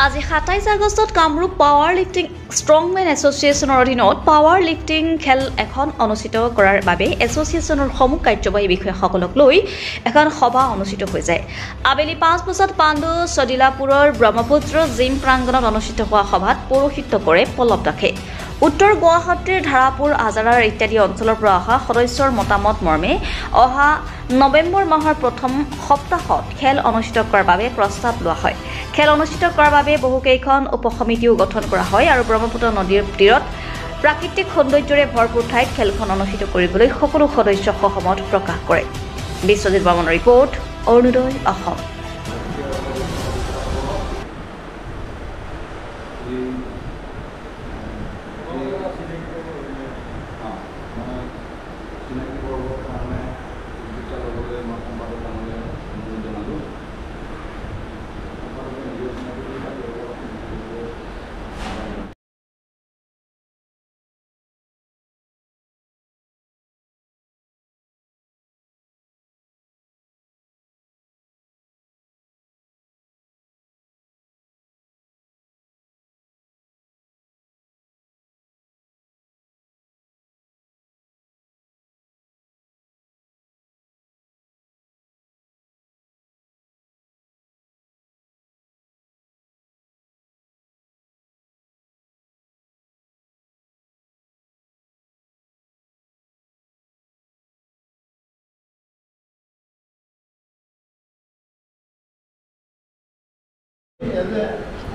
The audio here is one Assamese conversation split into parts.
আজি 27 আগষ্টত কামৰূপ পাৱাৰ লিফটিং ষ্ট্ৰংমেন এছ'চিয়েশ্যনৰ অধীনত পাৱাৰ লিফটিং খেল এখন অনুষ্ঠিত কৰাৰ বাবে এছ'চিয়েশ্যনৰ সমূহ কাৰ্যবাহী বিষয়াসকলক লৈ এখন সভা অনুষ্ঠিত হৈ যায়। আবেলি 5 বজাত পাণ্ডু চদিলাপুৰৰ ব্ৰহ্মপুত্ৰ জিম প্ৰাংগণত অনুষ্ঠিত হোৱা সভাত পৌৰোহিত্য কৰে পল্লৱ দাসে। উত্তৰ গুৱাহাটীৰ ধাৰাপুৰ আজাৰাৰ ইত্যাদি অঞ্চলৰ পৰা অহা সদস্যৰ মতামত মৰ্মে অহা নৱেম্বৰ মাহৰ প্ৰথম সপ্তাহত খেল অনুষ্ঠিত কৰাৰ বাবে প্ৰস্তাৱ লোৱা হয়। খেল অনুষ্ঠিত কৰাৰ বাবে বহুকেইখন উপসমিতিও গঠন কৰা হয় আৰু ব্ৰহ্মপুত্ৰ নদীৰ তীৰত প্ৰাকৃতিক সৌন্দৰ্যৰে ভৰপূৰ ঠাইত খেলখন অনুষ্ঠিত কৰিবলৈ সকলো সদস্য সহমত প্ৰকাশ কৰে। বিশ্বজিৎ বৰ্মনৰ ৰিপৰ্ট, অৰুণোদয় অসম।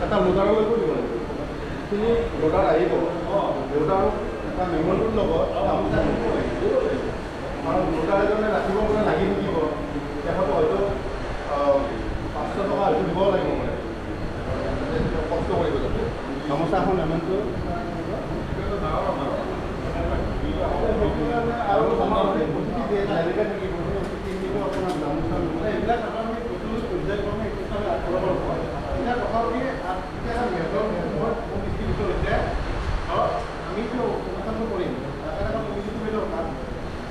এটা লোডাৰলৈকো দিব লাগিব। তুমি লোডাৰ আহিব, লোডাৰ এটা মেমৰিটোৰ লগত আৰু লোডাৰ এজনে ৰাখিব মানে লাগি থাকিব। তেখেতক হয়তো 500 টকা হয়তো দিব লাগিব, মানে কষ্ট কৰিব যাতে গামোচা এখন এমাউণ্টটো আৰু এনেকৈ থাকিব আপোনাৰ গামোচা এইবিলাক আমি পৰ্যায়ক্ৰমে আমিতো অনুষ্ঠানটো কৰিম, এটা কমিটি কৰি দৰকাৰ।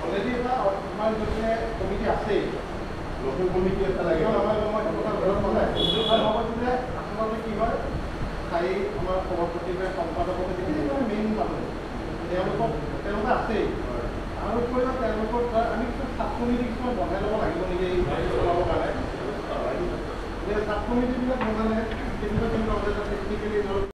অলৰেডি এটা আমাৰ যিটো কমিটি আছেই, লোকেল কমিটি এটা লাগে। আমাৰ মই কথা ঘৰত ক'লে যে আচলতে কি হয়, স্থায়ী আমাৰ সভাপতি বা সম্পাদকপতি মেইন মানুহ তেওঁলোকে আছেই। আৰু কৰিলে তেওঁলোকৰ আমি কিছুমান ছাব কমিটি কিছুমান বনাই ল'ব লাগিব নেকি এই চলাবৰ কাৰণে। ছাব কমিটিবিলাক বনালে